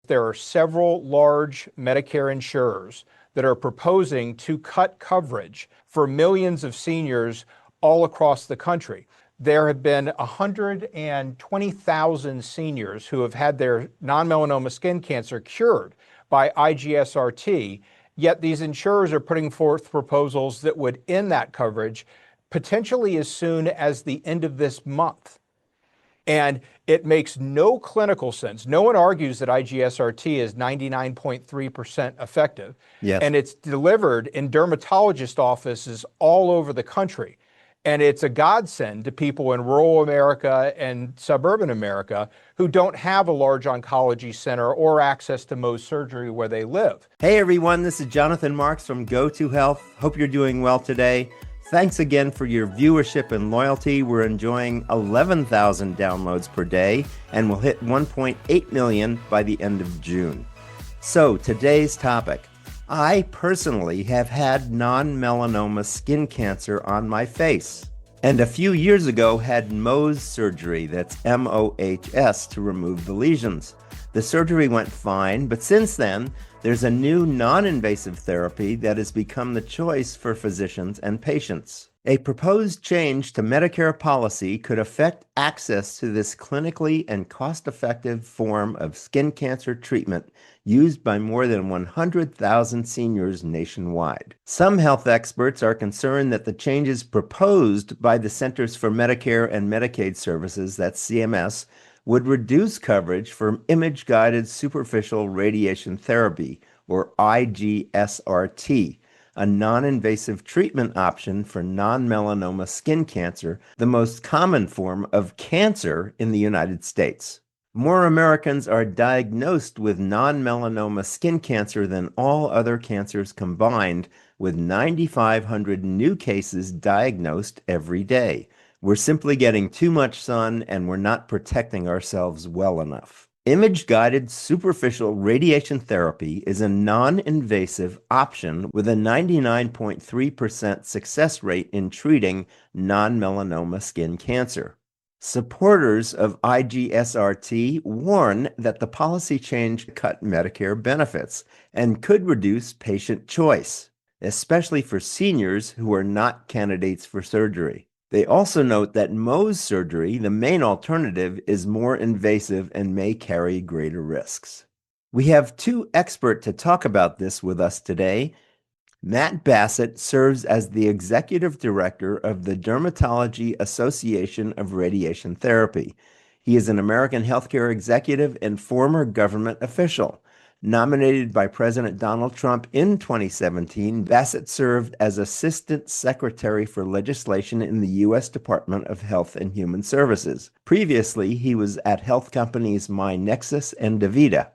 There are several large Medicare insurers that are proposing to cut coverage for millions of seniors all across the country. There have been 120,000 seniors who have had their non-melanoma skin cancer cured by IGSRT, yet these insurers are putting forth proposals that would end that coverage potentially as soon as the end of this month. And it makes no clinical sense. No one argues that IGSRT is 99.3% effective. Yes. And it's delivered in dermatologist offices all over the country. And it's a godsend to people in rural America and suburban America who don't have a large oncology center or access to Mohs surgery where they live. Hey everyone, this is Jonathan Marks from Go2 Health. Hope you're doing well today. Thanks again for your viewership and loyalty. We're enjoying 11,000 downloads per day, and we'll hit 1.8 million by the end of June. So today's topic. I personally have had non-melanoma skin cancer on my face, and a few years ago had Mohs surgery, that's M-O-H-S, to remove the lesions. The surgery went fine, but since then, there's a new non-invasive therapy that has become the choice for physicians and patients. A proposed change to Medicare policy could affect access to this clinically and cost-effective form of skin cancer treatment used by more than 100,000 seniors nationwide. Some health experts are concerned that the changes proposed by the Centers for Medicare and Medicaid Services, that's CMS, would reduce coverage for image-guided superficial radiation therapy, or IGSRT, a non-invasive treatment option for non-melanoma skin cancer, the most common form of cancer in the United States. More Americans are diagnosed with non-melanoma skin cancer than all other cancers combined, with 9,500 new cases diagnosed every day. We're simply getting too much sun, and we're not protecting ourselves well enough. Image-guided superficial radiation therapy is a non-invasive option with a 99.3% success rate in treating non-melanoma skin cancer. Supporters of IGSRT warn that the policy change cut Medicare benefits and could reduce patient choice, especially for seniors who are not candidates for surgery. They also note that Mohs surgery, the main alternative, is more invasive and may carry greater risks. We have two experts to talk about this with us today. Matt Bassett serves as the Executive Director of the Dermatology Association of Radiation Therapy. He is an American healthcare executive and former government official. Nominated by President Donald Trump in 2017, Bassett served as Assistant Secretary for Legislation in the U.S. Department of Health and Human Services. Previously, he was at health companies MyNexus and DaVita.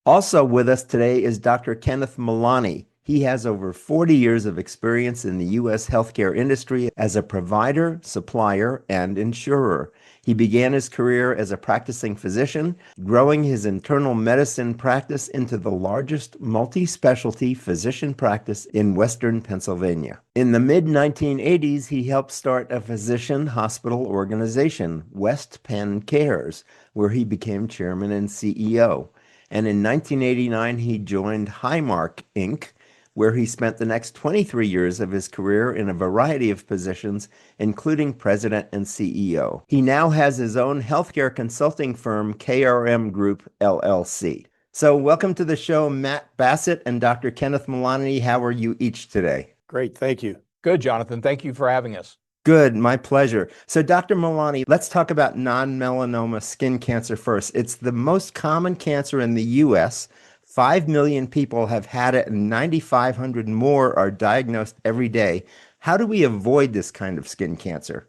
Also with us today is Dr. Kenneth Milani. He has over 40 years of experience in the U.S. healthcare industry as a provider, supplier, and insurer. He began his career as a practicing physician, growing his internal medicine practice into the largest multi-specialty physician practice in Western Pennsylvania. In the mid-1980s, he helped start a physician hospital organization, West Penn Cares, where he became chairman and CEO. And in 1989, he joined Highmark, Inc., where he spent the next 23 years of his career in a variety of positions, including president and CEO. He now has his own healthcare consulting firm, KRM Group, LLC. So welcome to the show, Matt Bassett and Dr. Kenneth Milani. How are you each today? Great, thank you. Good, Jonathan. Thank you for having us. Good, my pleasure. So Dr. Milani, let's talk about non-melanoma skin cancer first. It's the most common cancer in the U.S., 5 million people have had it, and 9,500 more are diagnosed every day. How do we avoid this kind of skin cancer?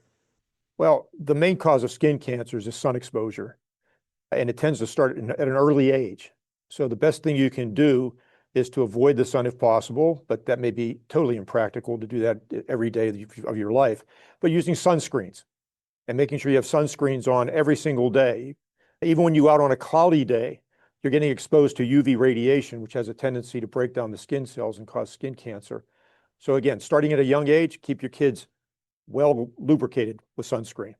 Well, the main cause of skin cancer is sun exposure, and it tends to start at an early age. So the best thing you can do is to avoid the sun if possible, but that may be totally impractical to do that every day of your life. But using sunscreens and making sure you have sunscreens on every single day. Even when you're out on a cloudy day, you're getting exposed to UV radiation, which has a tendency to break down the skin cells and cause skin cancer. So again, starting at a young age, keep your kids well lubricated with sunscreen.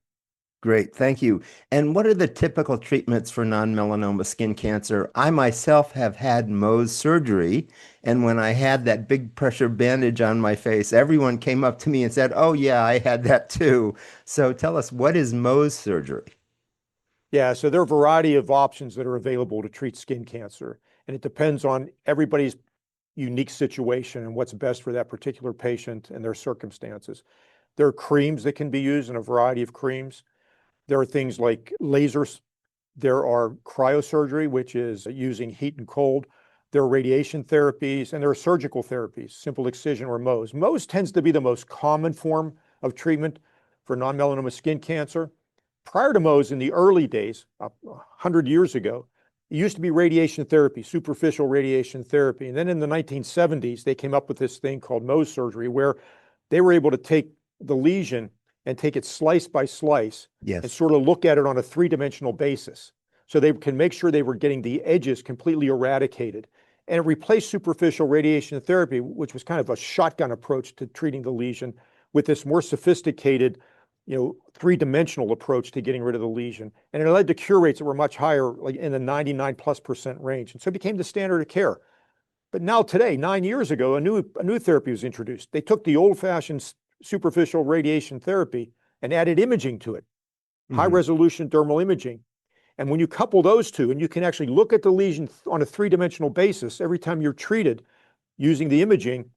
Great, thank you. And what are the typical treatments for non-melanoma skin cancer? I myself have had Mohs surgery, and when I had that big pressure bandage on my face, everyone came up to me and said, "Oh yeah, I had that too." So tell us, what is Mohs surgery? Yeah, so there are a variety of options that are available to treat skin cancer, and it depends on everybody's unique situation and what's best for that particular patient and their circumstances. There are creams that can be used in a variety of creams. There are things like lasers. There are cryosurgery, which is using heat and cold. There are radiation therapies, and there are surgical therapies, simple excision or Mohs. Mohs tends to be the most common form of treatment for non-melanoma skin cancer. Prior to Mohs, in the early days, 100 years ago, it used to be radiation therapy, superficial radiation therapy. And then in the 1970s, they came up with this thing called Mohs surgery, where they were able to take the lesion and take it slice by slice and Yes. sort of look at it on a three-dimensional basis. So they can make sure they were getting the edges completely eradicated. And it replaced superficial radiation therapy, which was kind of a shotgun approach to treating the lesion, with this more sophisticated, three-dimensional approach to getting rid of the lesion. And it led to cure rates that were much higher, like in the 99+% range. And so it became the standard of care. But now today, 9 years ago, a new therapy was introduced. They took the old-fashioned superficial radiation therapy and added imaging to it, high resolution dermal imaging. And when you couple those two, and you can actually look at the lesion on a three-dimensional basis every time you're treated using the imaging,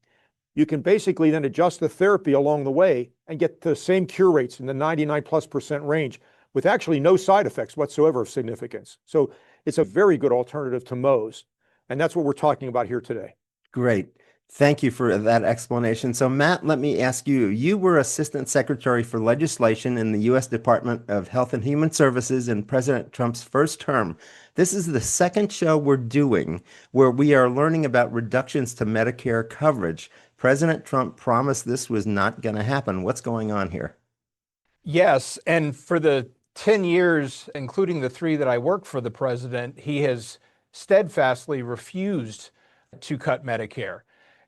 you can basically then adjust the therapy along the way and get the same cure rates in the 99+% range with actually no side effects whatsoever of significance. So it's a very good alternative to Mohs. And that's what we're talking about here today. Great. Thank you for that explanation. So, Matt, let me ask you. You were Assistant Secretary for Legislation in the U.S. Department of Health and Human Services in President Trump's first term. This is the second show we're doing where we are learning about reductions to Medicare coverage. President Trump promised this was not going to happen. What's going on here? Yes, and for the 10 years, including the 3 that I worked for the president, he has steadfastly refused to cut Medicare.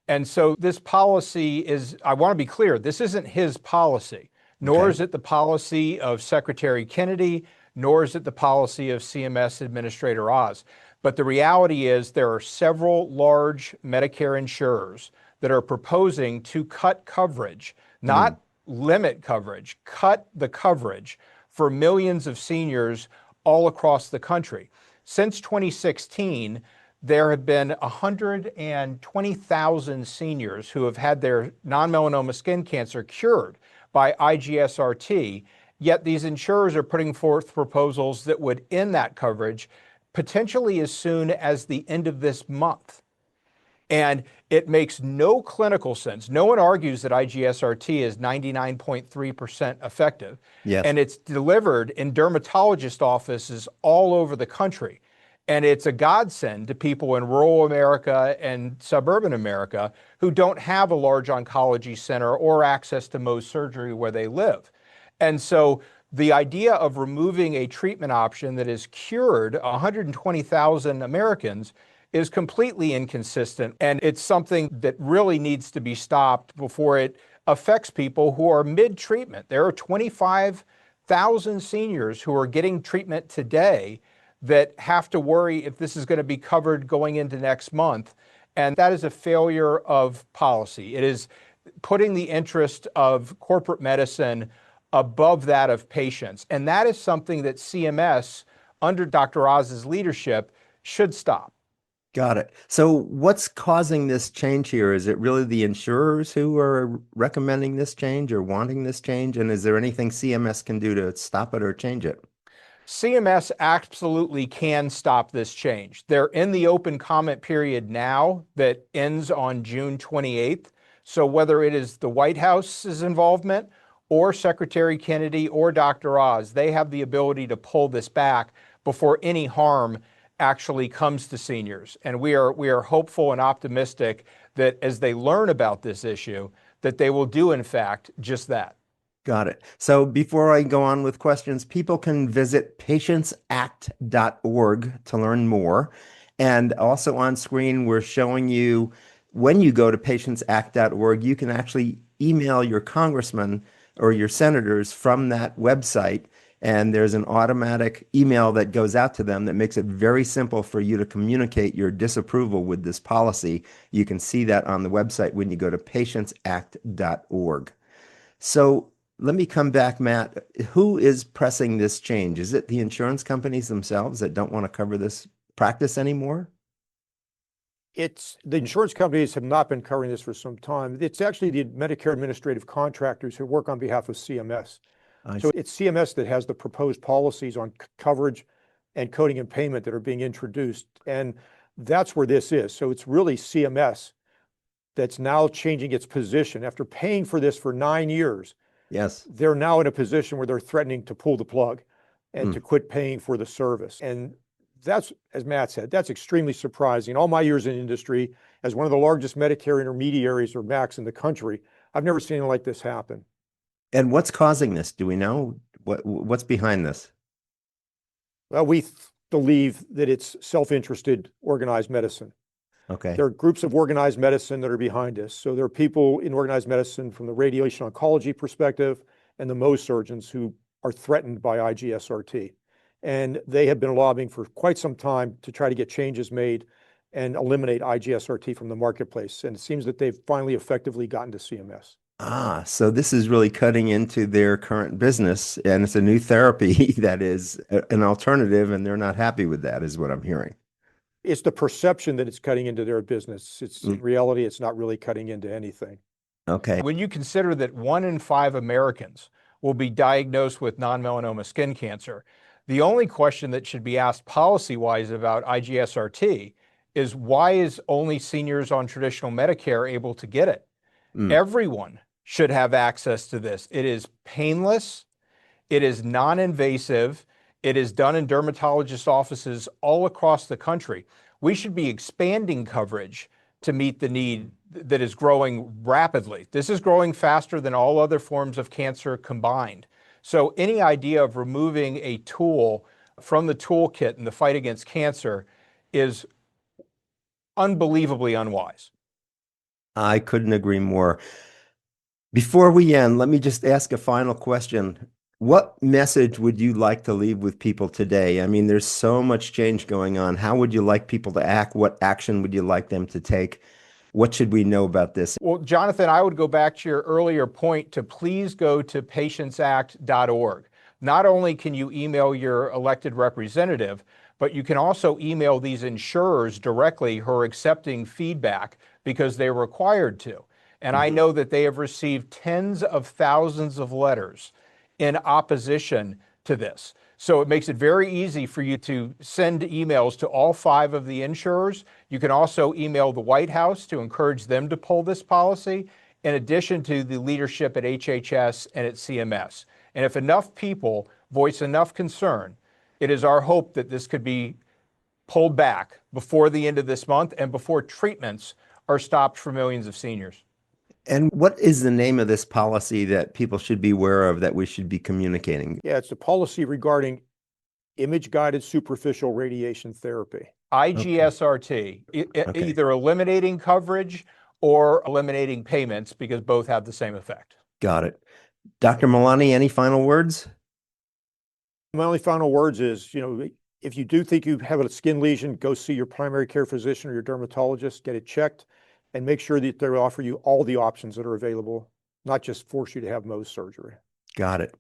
And so this policy is, I want to be clear, this isn't his policy, nor Okay. is it the policy of Secretary Kennedy, nor is it the policy of CMS Administrator Oz. But the reality is there are several large Medicare insurers that are proposing to cut coverage, not limit coverage, cut the coverage for millions of seniors all across the country. Since 2016, there have been 120,000 seniors who have had their non-melanoma skin cancer cured by IGSRT, yet these insurers are putting forth proposals that would end that coverage potentially as soon as the end of this month. And it makes no clinical sense. No one argues that IGSRT is 99.3% effective. Yes. And it's delivered in dermatologist offices all over the country. And it's a godsend to people in rural America and suburban America who don't have a large oncology center or access to Mohs surgery where they live. And so the idea of removing a treatment option that has cured 120,000 Americans is completely inconsistent. And it's something that really needs to be stopped before it affects people who are mid-treatment. There are 25,000 seniors who are getting treatment today that have to worry if this is going to be covered going into next month. And that is a failure of policy. It is putting the interest of corporate medicine above that of patients. And that is something that CMS, under Dr. Oz's leadership, should stop. Got it. So what's causing this change here? Is it really the insurers who are recommending this change or wanting this change? And is there anything CMS can do to stop it or change it? CMS absolutely can stop this change. They're in the open comment period now that ends on June 28th. So whether it is the White House's involvement or Secretary Kennedy or Dr. Oz, they have the ability to pull this back before any harm actually comes to seniors. And we are hopeful and optimistic that as they learn about this issue, that they will do, in fact, just that. Got it. So before I go on with questions, people can visit patientsact.org to learn more. And also on screen, we're showing you when you go to patientsact.org, you can actually email your congressman or your senators from that website And there's an automatic email that goes out to them that makes it very simple for you to communicate your disapproval with this policy. You can see that on the website when you go to patientsact.org. So let me come back, Matt. Who is pressing this change? Is it the insurance companies themselves that don't want to cover this practice anymore? It's the insurance companies have not been covering this for some time. It's actually the Medicare administrative contractors who work on behalf of CMS. So it's CMS that has the proposed policies on coverage and coding and payment that are being introduced. And that's where this is. So it's really CMS that's now changing its position. After paying for this for 9 years, Yes. they're now in a position where they're threatening to pull the plug and to quit paying for the service. And that's, as Matt said, that's extremely surprising. All my years in industry, as one of the largest Medicare intermediaries or MACs in the country, I've never seen anything like this happen. And what's causing this? Do we know what's behind this? Well, we believe that it's self-interested organized medicine. Okay. There are groups of organized medicine that are behind this. So there are people in organized medicine from the radiation oncology perspective and the Mohs surgeons who are threatened by IGSRT. And they have been lobbying for quite some time to try to get changes made and eliminate IGSRT from the marketplace. And it seems that they've finally effectively gotten to CMS. Ah, so this is really cutting into their current business, and it's a new therapy that is an alternative, and they're not happy with that, is what I'm hearing. It's the perception that it's cutting into their business. It's in reality, it's not really cutting into anything. Okay. When you consider that 1 in 5 Americans will be diagnosed with non-melanoma skin cancer, the only question that should be asked policy-wise about IGSRT is why is only seniors on traditional Medicare able to get it? Everyone should have access to this. It is painless. It is non-invasive. It is done in dermatologist offices all across the country. We should be expanding coverage to meet the need that is growing rapidly. This is growing faster than all other forms of cancer combined. So any idea of removing a tool from the toolkit in the fight against cancer is unbelievably unwise. I couldn't agree more. Before we end, let me just ask a final question. What message would you like to leave with people today? I mean, there's so much change going on. How would you like people to act? What action would you like them to take? What should we know about this? Well, Jonathan, I would go back to your earlier point to please go to patientsact.org. Not only can you email your elected representative, but you can also email these insurers directly who are accepting feedback because they're required to. And I know that they have received tens of thousands of letters in opposition to this. So it makes it very easy for you to send emails to all 5 of the insurers. You can also email the White House to encourage them to pull this policy, in addition to the leadership at HHS and at CMS. And if enough people voice enough concern, it is our hope that this could be pulled back before the end of this month and before treatments are stopped for millions of seniors. And what is the name of this policy that people should be aware of that we should be communicating? Yeah, it's a policy regarding image-guided superficial radiation therapy. IGSRT, either eliminating coverage or eliminating payments because both have the same effect. Got it. Dr. Milani, any final words? My only final words is, if you do think you have a skin lesion, go see your primary care physician or your dermatologist, get it checked, and make sure that they offer you all the options that are available, not just force you to have Mohs surgery. Got it.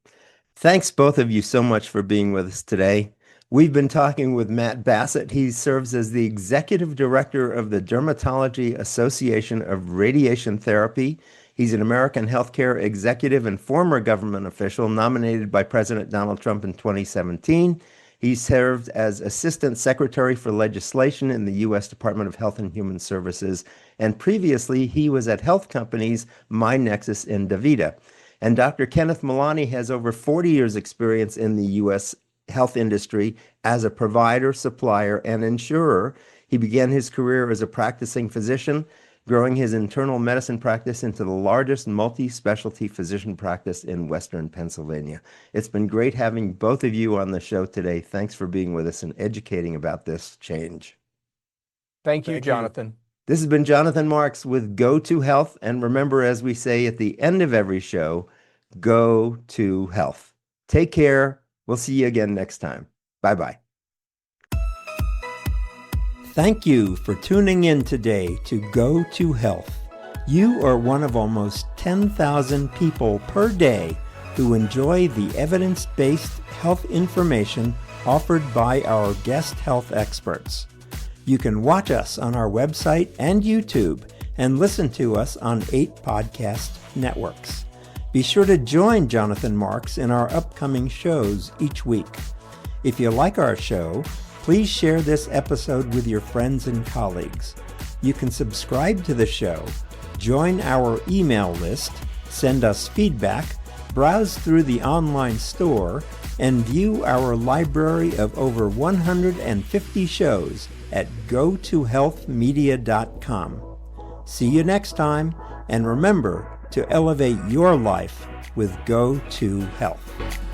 Thanks both of you so much for being with us today. We've been talking with Matt Bassett. He serves as the Executive Director of the Dermatology Association of Radiation Therapy. He's an American healthcare executive and former government official nominated by President Donald Trump in 2017. He served as Assistant Secretary for Legislation in the U.S. Department of Health and Human Services, and previously he was at health companies MyNexus and DaVita. And Dr. Kenneth Milani has over 40 years' experience in the U.S. health industry as a provider, supplier, and insurer. He began his career as a practicing physician, growing his internal medicine practice into the largest multi-specialty physician practice in Western Pennsylvania. It's been great having both of you on the show today. Thanks for being with us and educating about this change. Thank you, Jonathan. This has been Jonathan Marks with Go to Health. And remember, as we say at the end of every show, go to health. Take care. We'll see you again next time. Bye-bye. Thank you for tuning in today to Go to Health. You are one of almost 10,000 people per day who enjoy the evidence-based health information offered by our guest health experts. You can watch us on our website and YouTube and listen to us on 8 podcast networks. Be sure to join Jonathan Marks in our upcoming shows each week. If you like our show, please share this episode with your friends and colleagues. You can subscribe to the show, join our email list, send us feedback, browse through the online store, and view our library of over 150 shows at gotohealthmedia.com. See you next time, and remember to elevate your life with Go to Health.